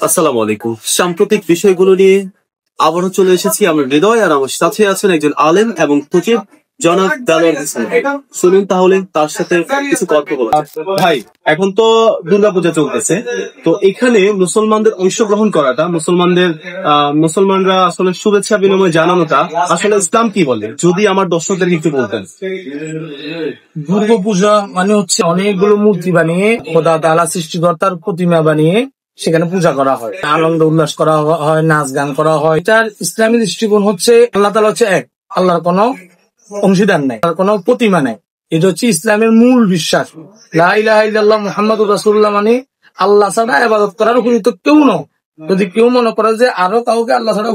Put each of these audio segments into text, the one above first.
আসসালামু আলাইকুম। সাম্প্রতিক বিষয়গুলো নিয়ে আবারও চলে এসেছি আমরা হৃদয়, আর আমার সাথে আছেন একজন আলেম এবং খতিব জনাব দেলোয়ার হোসেন। শুনুন তাহলে তার সাথে কিছু কথা বলা যাক। ভাই, এখন তো দুর্গাপূজা চলতেছে, তো এখানে মুসলমানদের অংশগ্রহণ করাটা, মুসলমানরা আসলে শুভেচ্ছা বিনিময় জানানোটা আসলে ইসলাম কি বলে, যদি আমার দর্শকদেরকে একটু বলতেন। দুর্গাপূজা মানে হচ্ছে অনেকগুলো মূর্তি বানিয়ে খোদা তাআলা সৃষ্টিকর্তার প্রতিমা বানিয়ে সেখানে পূজা করা হয়, আনন্দ উল্লাস করা হয়, নাচ গান করা হয়। এটার ইসলামী দৃষ্টিকোণ হচ্ছে আল্লাহ তাআলা হচ্ছে এক, আল্লাহর কোনো অংশীদার নাই, তার কোনো প্রতিমা নাই। এটা হচ্ছে ইসলামের মূল বিশ্বাস। লা ইলাহা ইল্লাল্লাহ মুহাম্মাদুর রাসূলুল্লাহ মানে আল্লাহ ছাড়া ইবাদত করার উপযুক্ত কেউ নয়। যদি কেউ মনে করে যে আরো কাউকে আল্লাহ ছাড়া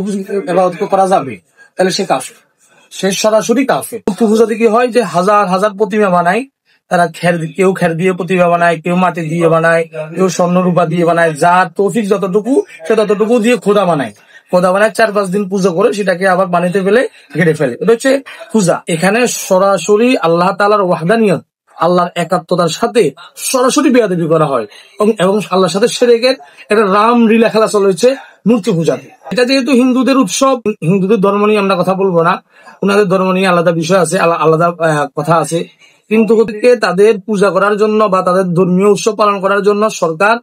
ইবাদত করা যাবে, তাহলে সে কাফের, সে সরাসরি কাফের। পূজাতে কি হয় যে হাজার হাজার প্রতিমা বানায়, তারা কেউ খের দিয়ে প্রতিমা বানায়, কেউ মাটি দিয়ে বানায়, কেউ স্বর্ণ রূপা দিয়ে বানায়, যার তৌফিক যতটুকু সে ততটুকু দিয়ে খোদা বানায়। 4-5 দিন পুজো করে সেটাকে আবার বানিতে ফেলে ঘেটে ফেলে। এটা হচ্ছে পূজা। এখানে সরাসরি আল্লাহ তাআলার ওয়াহদানিয়ত, আল্লাহর একাত্মতার সাথে সরাসরি বেয়াদবি করা হয় এবং আল্লাহর সাথে শিরকের একটা রামলীলা খেলা চলেছে মূর্তি পূজাতে। এটা যেহেতু হিন্দুদের উৎসব, হিন্দুদের ধর্ম নিয়ে আমরা কথা বলবো না, ওনাদের ধর্ম নিয়ে আলাদা বিষয় আছে, আলাদা কথা আছে। কিন্তু তাদের পূজা করার জন্য বা তাদের ধর্মীয় উৎসব পালন করার জন্য সরকার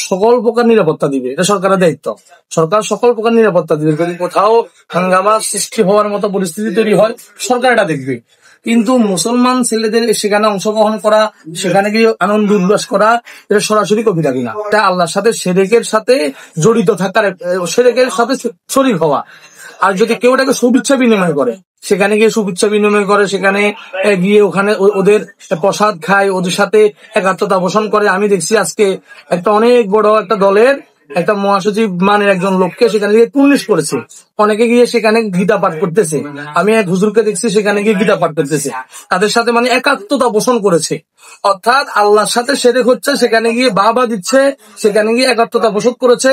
সকল প্রকার নিরাপত্তা দিবে। এটা সরকারের দায়িত্ব। সরকার সকল প্রকার নিরাপত্তা দিবে। যদি কোথাও হাঙ্গামা সৃষ্টি হওয়ার মতো পরিস্থিতি তৈরি হয়, সরকার এটা দেখবে। কিন্তু মুসলমান ছেলেদের সেখানে অংশগ্রহণ করা, সেখানে গিয়ে আনন্দ উল্লাস করা, এটা সরাসরি কবিরা গুনাহ। এটা আল্লাহর সাথে শিরকের সাথে জড়িত থাকার, শিরকের সাথে শরীক হওয়া। আর যদি কেউ এটাকে শুভেচ্ছা বিনিময় করে, সেখানে গিয়ে শুভেচ্ছা বিনিময় করে, সেখানে গিয়ে ওখানে ওদের প্রসাদ খায়, ওদের সাথে একাত্মতা পোষণ করে। আমি দেখছি আজকে একটা অনেক বড় একটা দলের একটা মহাসচিব মানের একজন লোককে সেখানে গিয়ে পুলিশ করেছে। অনেকে গিয়ে সেখানে গীতা পাঠ করতেছে। আমি এক হুজুরকে দেখছি সেখানে গিয়ে গীতা পাঠ করতেছে। তাদের সাথে মানে একাত্মতা পোষণ করেছে, অর্থাৎ আল্লাহর সাথে শিরক হচ্ছে, সেখানে গিয়ে বাবা দিচ্ছে, সেখানে গিয়ে একাত্মতা পোষণ করেছে।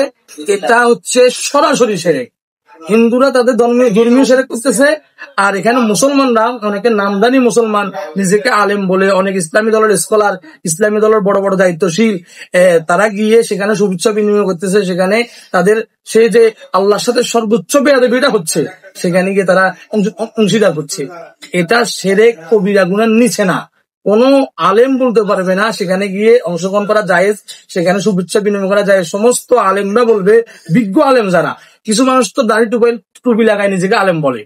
এটা হচ্ছে সরাসরি শিরক। হিন্দুরা তাদের ধর্মীয় শিরক করতেছে, আর এখানে মুসলমানরা, অনেকে নামদানি মুসলমান, নিজেকে আলেম বলে, অনেক ইসলামী দলের স্কলার, ইসলামী দলের বড় বড় দায়িত্বশীল, তারা গিয়ে সেখানে শুভেচ্ছা বিনিময় করতেছে। সেখানে তাদের সে যে আল্লাহর সাথে সর্বোচ্চ বেয়াদবিটা হচ্ছে, সেখানে গিয়ে তারা অংশীদার হচ্ছে। এটা শিরক কবিরা গুনার নিচে না। কোন আলেম বলতে পারবে না সেখানে গিয়ে অংশগ্রহণ করা জায়েজ, সেখানে শুভেচ্ছা বিনিময় করা জায়েজ। সমস্ত আলেমরা বলবে, বিজ্ঞ আলেম যারা, কিছু মানুষ তো দাড়ি টুপি লাগায় নিজেকে আলেম বলে,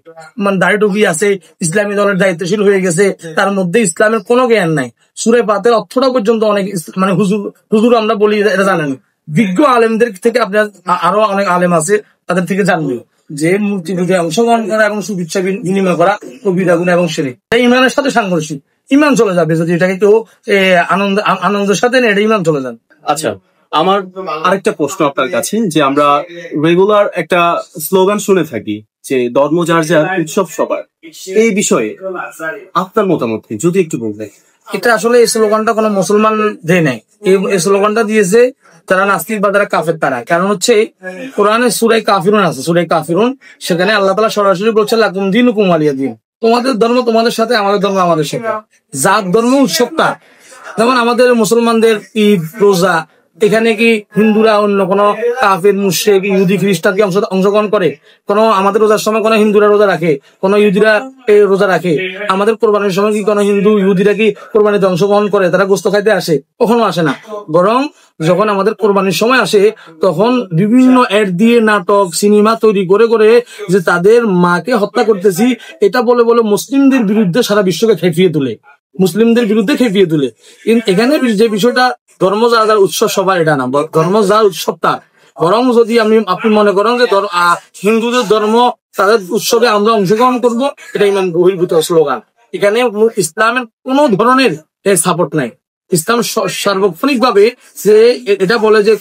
মানে দাড়ি টুপি আছে, ইসলামী দলের দায়িত্বশীল হয়ে গেছে, তার মধ্যে ইসলামের কোনো জ্ঞান নাই, সূরা ফাতিহার অর্থটা পর্যন্ত অনেক মানে হুজুর আমরা বলি এটা জানেন। বিজ্ঞ আলেমদের থেকে আপনার আরো অনেক আলেম আছে, তাদের থেকে জানবে যে মূর্তি পূজায় অংশগ্রহণ করা এবং শুভেচ্ছা বিনিময় করা কবিরা গুনাহ এবং শিরক। ইমানের সাথে সাংঘর্ষিক, ইমান চলে যাবে যদি এটাকে কেউ আনন্দের সাথে নেই, এটা ইমান চলে যাবে। আচ্ছা, আমার আরেকটা প্রশ্ন আপনার কাছে, যে আমরা রেগুলার একটা স্লোগান শুনে থাকি যে ধর্ম যার যার, উৎসব সবার। এই বিষয়ে আপনার মতামত কি, যদি একটু বলতেন। এটা আসলে এই স্লোগানটা কোনো মুসলমান দেয় নাই। এই স্লোগানটা দিয়েছে তারা নাস্তিক বা তারা কাফের। তারা কারণ হচ্ছে কোরআনে সূরা কাফিরুন আছে, সূরা কাফিরুন, সেখানে আল্লাহ তাআলা সরাসরি বলছেন লাকুম দীনুকুম ওয়ালিয়া দীন, তোমাদের ধর্ম তোমাদের সাথে, আমাদের ধর্ম আমাদের সাথে। যার ধর্ম উৎসবটা, যেমন আমাদের মুসলমানদের ঈদ, রোজা, এখানে কি হিন্দুরা অন্য কোন কাফের, মুশরিক, ইহুদি, খ্রিস্টান কি অংশগ্রহণ করে? আমাদের রোজার সময় কোন হিন্দুরা রোজা রাখে, কোন ইহুদিরা রোজা রাখে? আমাদের কোরবানির সময় কি কোন হিন্দু ইহুদিরা কি কোরবানিতে অংশগ্রহণ করে? তারা গোশত খাইতে আসে? কখনো আসে না। বরং যখন আমাদের কোরবানির সময় আসে, তখন বিভিন্ন অ্যাড দিয়ে, নাটক, সিনেমা তৈরি করে করে যে তাদের মাকে হত্যা করতেছি, এটা বলে বলে মুসলিমদের বিরুদ্ধে সারা বিশ্বকে খেপিয়ে তোলে, মুসলিমদের বিরুদ্ধে খেপিয়ে তোলে। এখানে যে বিষয়টা, ধর্ম যার যার উৎসব সবার, এটা না, ধর্ম যার উৎসব তার। বরং যদি আপনি মনে করেন যে হিন্দুদের ধর্ম, তাদের উৎসবে আমরা অংশগ্রহণ করবো, এটা ইমান বহির্ভূত স্লোগান। এখানে ইসলামের কোন ধরনের সাপোর্ট নাই। ইসলাম সার্বক্ষণিক ভাবে যে এটা বলে যে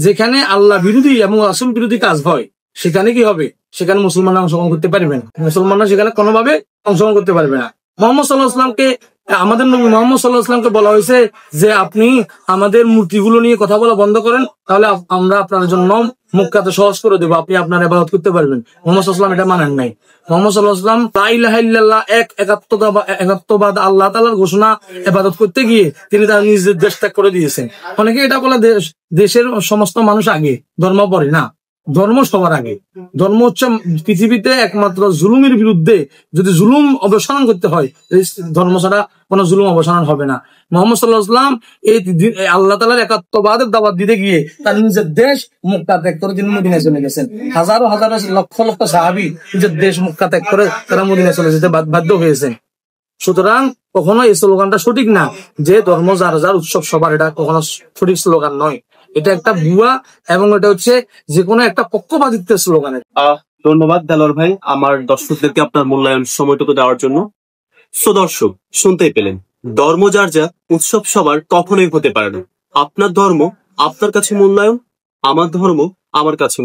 যেখানে আল্লাহ বিরোধী এবং রাসূল বিরোধী কাজ হয়, সেখানে কি হবে? সেখানে মুসলমানরা অংশগ্রহণ করতে পারবে না। মুসলমানরা সেখানে কোনোভাবে অংশগ্রহণ করতে পারবে না। মুহাম্মদ সাল্লাল্লাহু আলাইহি ওয়াসাল্লামকে আমাদের নবী মুহাম্মদ সাল্লাল্লাহু আলাইহি ওয়াসাল্লামকে বলা হয়েছে যে আপনি আমাদের মূর্তিগুলো নিয়ে কথা বলা বন্ধ করেন, তাহলে আমরা আপনার জন্য মক্কাতে সহজ করে দেবো, আপনি আপনার ইবাদত করতে পারবেন। মুহাম্মদ সাল্লাল্লাহু আলাইহি ওয়াসাল্লাম এটা মানেন নাই। মুহাম্মদ সাল্লাল্লাহু আলাইহি ওয়াসাল্লাম লা ইলাহা ইল্লাল্লাহ একাত্মবাদ আল্লাহ তাআলার ঘোষণা ইবাদত করতে গিয়ে তিনি তার নিজের দেশ ত্যাগ করে দিয়েছেন। অনেকে এটা বলে দেশের সমস্ত মানুষ আগে, ধর্ম পরে। না, ধর্ম সবার আগে। ধর্ম হচ্ছে পৃথিবীতে একমাত্র জুলুমের বিরুদ্ধে, যদি জুলুম অবসান করতে হয় ধর্ম ছাড়া কোনো জুলুম অবসান হবে না। মুহাম্মদ সাল্লাল্লাহু আলাইহি ওয়াসাল্লাম এই আল্লাহ তাআলার একাত্মবাদের দাওয়াত দিতে গিয়ে তার নিজের দেশ মক্কা ত্যাগ করে তিনি মদিনায় চলে গেছেন। হাজারো হাজারো লক্ষ লক্ষ সাহাবী নিজের দেশ মক্কা ত্যাগ করে তারা মদিনায় চলে যেতে বাধ্য হয়েছেন। সুতরাং কখনো এই স্লোগানটা সঠিক না যে ধর্ম যার যার উৎসব সবার, এটা কখনো সঠিক স্লোগান নয়। এটা একটা ভুয়া এবং এটা হচ্ছে যে কোনো একটা পক্ষপাতিত্বের স্লোগান। ধন্যবাদ দেলোয়ার ভাই আমার দর্শকদেরকে আপনার মূল্যায়ন সময়টুকু দেওয়ার জন্য। সো দর্শক, শুনতেই পেলেন, ধর্ম যার যা, উৎসব সবার কখনোই হতে পারে না। আপনার ধর্ম আপনার কাছে মূল্যায়ন, আমার ধর্ম আমার কাছে